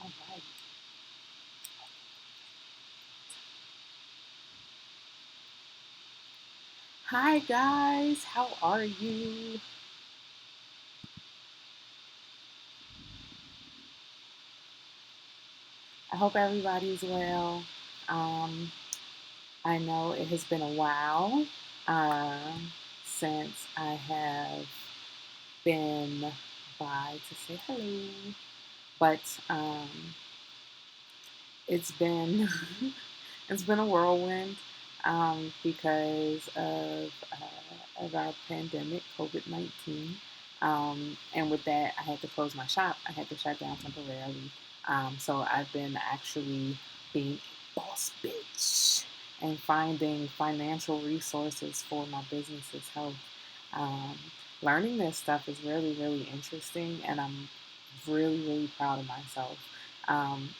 Alright. Hi guys, how are you? I hope everybody's well. Um, I know it has been a while uh, since I have been by to say hello, but it's been it's been a whirlwind because of our pandemic, COVID-19. And with that, I had to close my shop. I had to shut down temporarily. So I've been actually being a boss bitch and finding financial resources for my business's health. Um, Learning this stuff is really, really interesting, and I'm really, really proud of myself.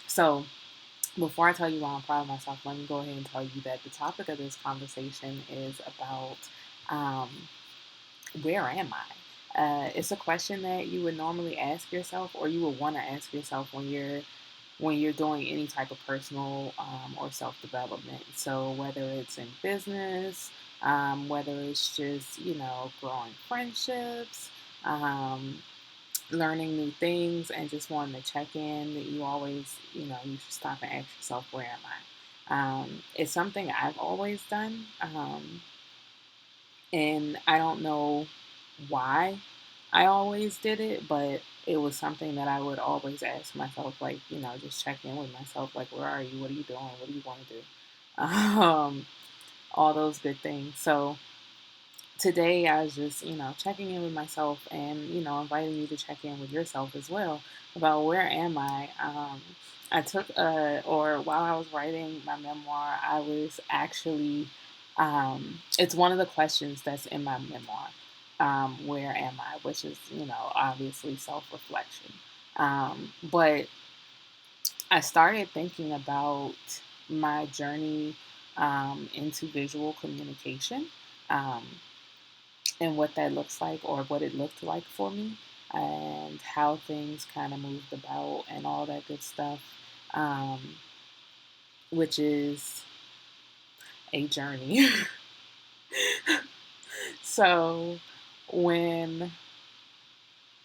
So before I tell you why I'm proud of myself, let me go ahead and tell you that the topic of this conversation is about um, where am I? It's a question that you would normally ask yourself, or you would want to ask yourself when you're doing any type of personal or self development. So whether it's in business, whether it's just growing friendships. Learning new things and just wanting to check in, that you always, you should stop and ask yourself, where am I? It's something I've always done. And I don't know why I always did it, but it was something that I would always ask myself, like, just check in with myself, like, where are you? What are you doing? What do you want to do? All those good things. So, today I was just, checking in with myself and, inviting you to check in with yourself as well about where am I. I took, or while I was writing my memoir, I was actually, it's one of the questions that's in my memoir. Where am I? Which is, obviously self reflection. But I started thinking about my journey into visual communication. Um, and what that looks like, or what it looked like for me, and how things kind of moved about and all that good stuff, um, which is a journey. So when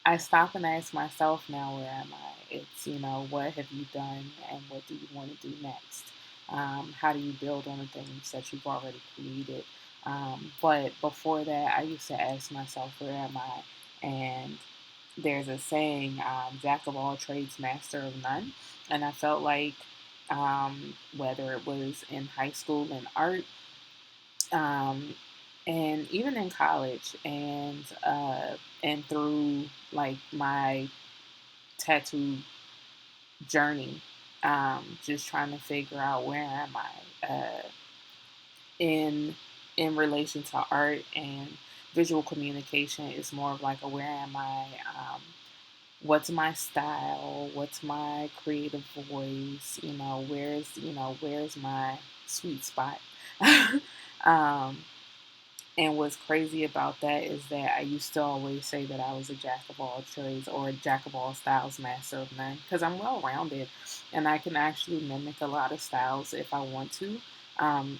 I stop and ask myself, now where am I? It's, what have you done and what do you want to do next? How do you build on the things that you've already created? But before that, I used to ask myself, where am I? And there's a saying, jack of all trades, master of none. And I felt like, whether it was in high school in art, um, and even in college, and through like my tattoo journey, just trying to figure out, where am I in relation to art and visual communication. Is more of like a, where am I? What's my style? What's my creative voice? Where's my sweet spot? um, and what's crazy about that is that I used to always say that I was a jack of all trades, or a jack of all styles, master of none, because I'm well rounded and I can actually mimic a lot of styles if I want to.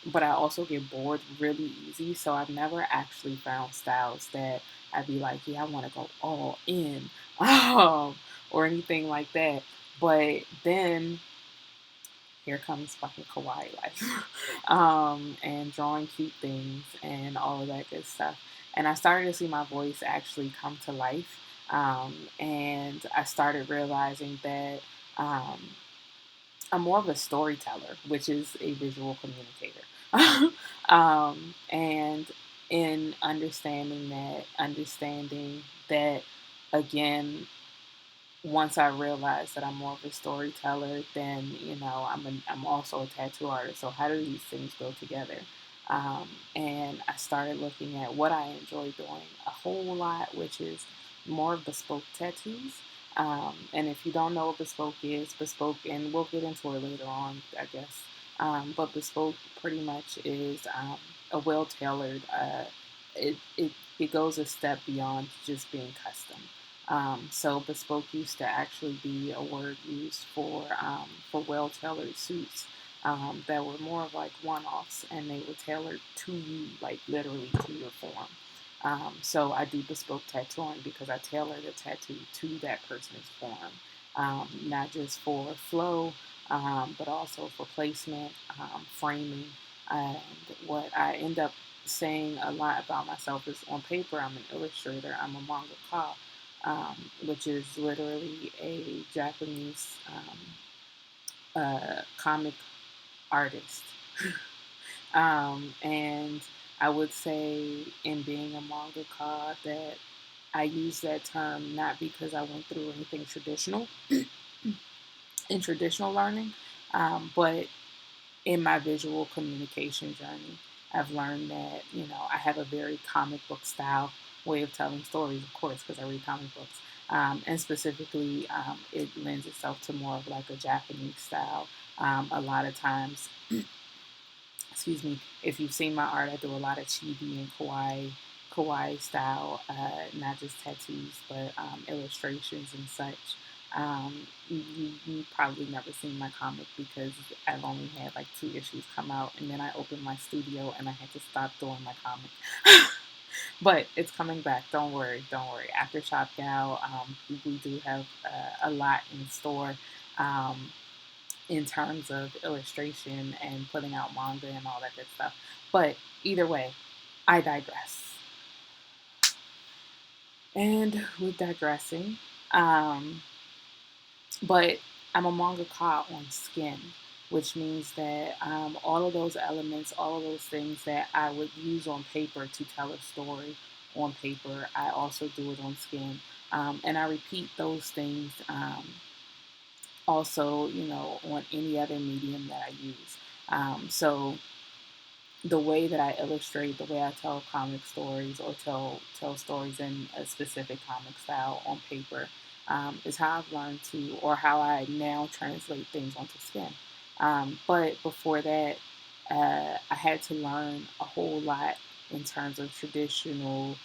But I also get bored really easy, so I've never actually found styles that I'd be like, yeah, I want to go all in, or anything like that. But then here comes fucking kawaii life, and drawing cute things and all of that good stuff. And I started to see my voice actually come to life, and I started realizing that um, I'm more of a storyteller, which is a visual communicator. And in understanding that again, once I realized that I'm more of a storyteller, then I'm also a tattoo artist. So how do these things go together? And I started looking at what I enjoy doing a whole lot, which is more bespoke tattoos. And if you don't know what bespoke, and we'll get into it later on, I guess. But bespoke pretty much is a well tailored. It goes a step beyond just being custom. So bespoke used to actually be a word used for well-tailored suits that were more of like one-offs, and they were tailored to you, like literally to your form. So I do bespoke tattooing because I tailor the tattoo to that person's form, not just for flow, but also for placement, framing, and what I end up saying a lot about myself is on paper, I'm an illustrator, I'm a mangaka, which is literally a Japanese comic artist. And I would say, in being a mangaka, that I use that term not because I went through anything traditional in traditional learning, but in my visual communication journey, I've learned that, I have a very comic book style way of telling stories, of course, because I read comic books. And specifically, it lends itself to more of like a Japanese style. A lot of times, excuse me, if you've seen my art, I do a lot of chibi and kawaii style, not just tattoos, but illustrations and such. You probably never seen my comic because I've only had like 2 issues come out, and then I opened my studio and I had to stop doing my comic. But it's coming back. Don't worry, don't worry. After Shop Gal, we do have a lot in store. Um, in terms of illustration and putting out manga and all that good stuff. But either way, I digress. And with digressing, um, but I'm a mangaka on skin, which means that all of those elements, all of those things that I would use on paper to tell a story on paper, I also do it on skin. And I repeat those things also, on any other medium that I use. So the way that I illustrate, the way I tell comic stories or tell stories in a specific comic style on paper, is how I've learned to, or how I now translate things onto skin. But before that, I had to learn a whole lot in terms of traditional,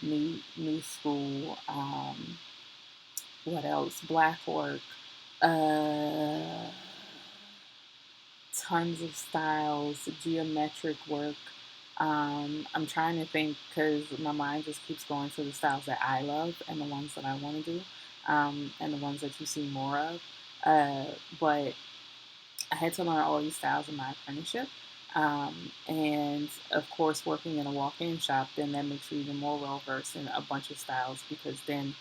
new school. What else? Black work. Uh, Tons of styles, geometric work. I'm trying to think because my mind just keeps going to the styles that I love and the ones that I want to do, and the ones that you see more of. Uh, but I had to learn all these styles in my apprenticeship. And of course, working in a walk in shop, then that makes you even more well versed in a bunch of styles because then,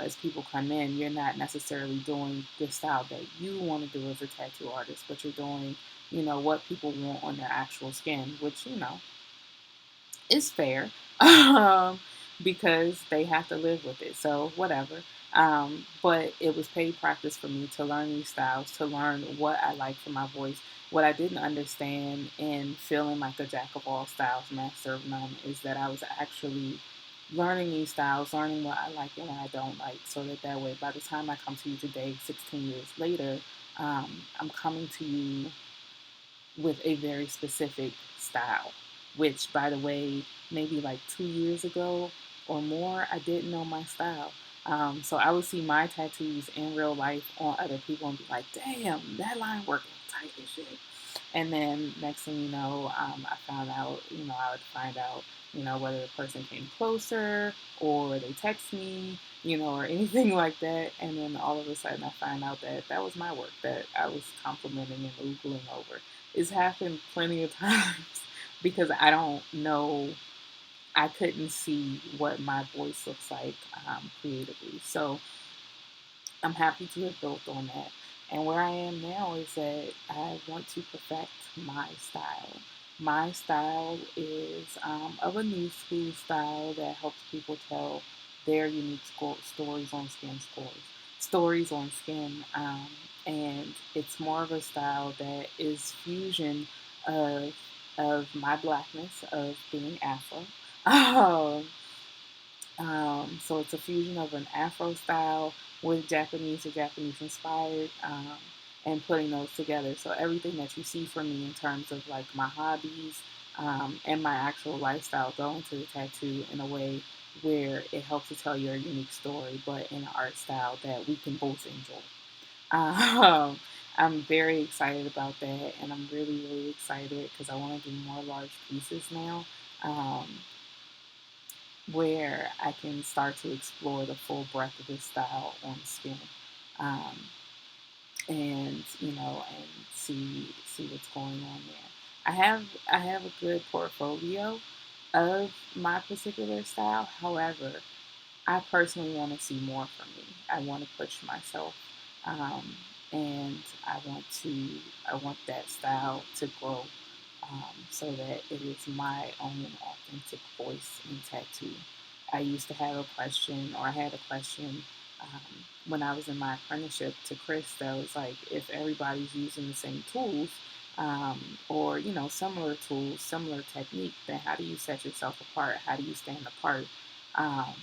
as people come in, you're not necessarily doing the style that you want to do as a tattoo artist, but you're doing, what people want on their actual skin, which, is fair because they have to live with it. So, whatever. But it was paid practice for me to learn these styles, to learn what I like for my voice. What I didn't understand in feeling like a jack of all styles, master of none, is that I was actually learning these styles, learning what I like and what I don't like, so that way, by the time I come to you today, 16 years later, I'm coming to you with a very specific style, which, by the way, maybe like 2 years ago or more, I didn't know my style. So I would see my tattoos in real life on other people and be like, damn, that line work is tight as shit. And then next thing you know, I found out, I would find out, whether the person came closer or they text me, or anything like that. And then all of a sudden I find out that that was my work that I was complimenting and oogling over. It's happened plenty of times because I don't know, I couldn't see what my voice looks like creatively. So I'm happy to have built on that. And where I am now is that I want to perfect my style. My style is of a new school style that helps people tell their unique stories on skin stories on skin. And it's more of a style that is fusion of my blackness, of being Afro. So it's a fusion of an Afro style with Japanese or Japanese inspired, and putting those together. So everything that you see from me in terms of like my hobbies, and my actual lifestyle go into the tattoo in a way where it helps to tell your unique story, but in an art style that we can both enjoy. Um, I'm very excited about that, and I'm really, really excited because I want to do more large pieces now, um, where I can start to explore the full breadth of this style on skin, um, and and see what's going on there. I have a good portfolio of my particular style. However, I personally want to see more from me. I want to push myself, um, and I want that style to grow, so that it is my own authentic voice in tattoo. I used to have a question, or I had a question, when I was in my apprenticeship to Chris, that was like, if everybody's using the same tools, or similar tools, similar technique, then how do you set yourself apart? How do you stand apart? Um,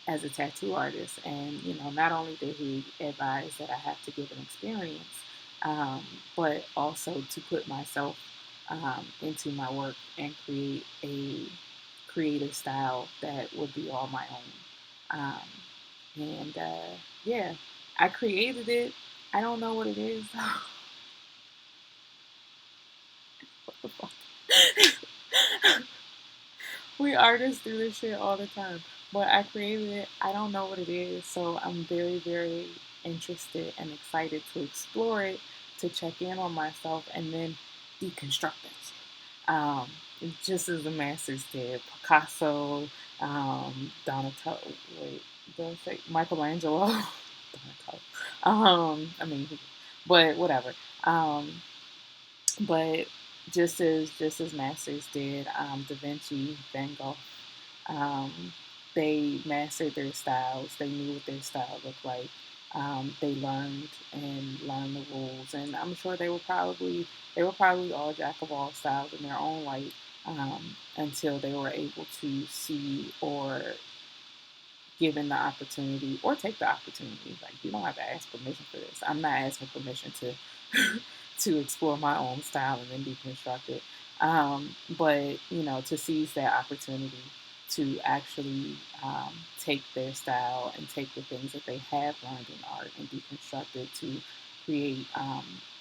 as a tattoo artist. And, not only did he advise that I have to give an experience, um, but also to put myself into my work and create a creative style that would be all my own. And yeah, I created it. I don't know what it is. What the fuck? We artists do this shit all the time. But I created it. I don't know what it is. So I'm very, very interested and excited to explore it, to check in on myself, and then deconstruct it. Just as the masters did. Picasso, Donatello, wait, did I say Michelangelo? Donatello. I mean, but whatever. Um, but just as masters did, Da Vinci, Van Gogh, um, they mastered their styles. They knew what their style looked like. They learned the rules, and I'm sure they were probably all jack of all styles in their own right, until they were able to see, or given the opportunity, or take the opportunity. Like, you don't have to ask permission for this. I'm not asking permission to to explore my own style and then deconstruct it. But to seize that opportunity to actually take their style and take the things that they have learned in art and deconstruct it to create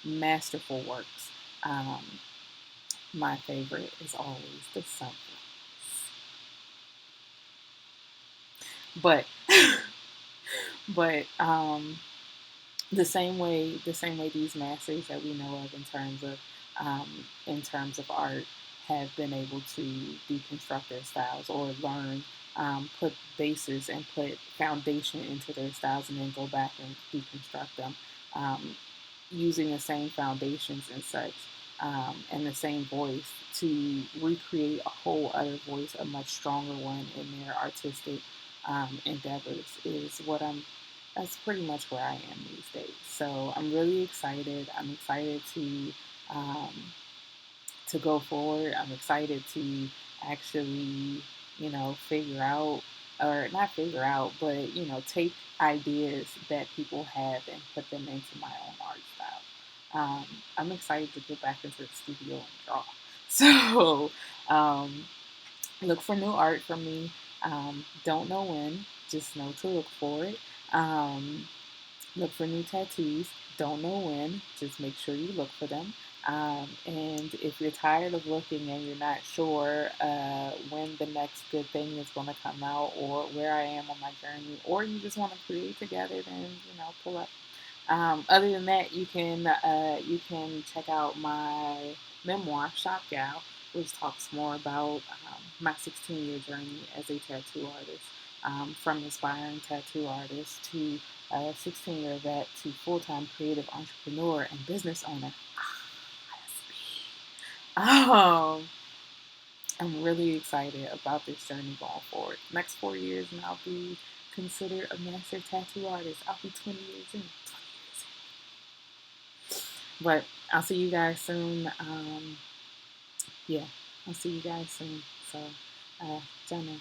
masterful works. Um, my favorite is always the sunrise, but but the same way these masters that we know of in terms of art have been able to deconstruct their styles, or learn, put bases and put foundation into their styles, and then go back and deconstruct them, um, using the same foundations and such, and the same voice to recreate a whole other voice, a much stronger one in their artistic endeavors, is what I'm that's pretty much where I am these days. So I'm really excited. I'm excited um, to go forward. I'm excited to actually, figure out, or not figure out, but take ideas that people have and put them into my own art style. I'm excited to get back into the studio and draw. So look for new art from me. Don't know when, just know to look for it. Um, Look for new tattoos. Don't know when, just make sure you look for them. And if you're tired of looking and you're not sure when the next good thing is going to come out, or where I am on my journey, or you just want to create together, then pull up. Other than that, you can check out my memoir, Shop Gal, which talks more about my 16-year journey as a tattoo artist, from aspiring tattoo artist to 16-year vet to full-time creative entrepreneur and business owner. Um, I'm really excited about this journey going forward. Next 4 years, and I'll be considered a master tattoo artist. I'll be 20 years in. 20 years in. But I'll see you guys soon. Yeah, I'll see you guys soon. So, Jenna.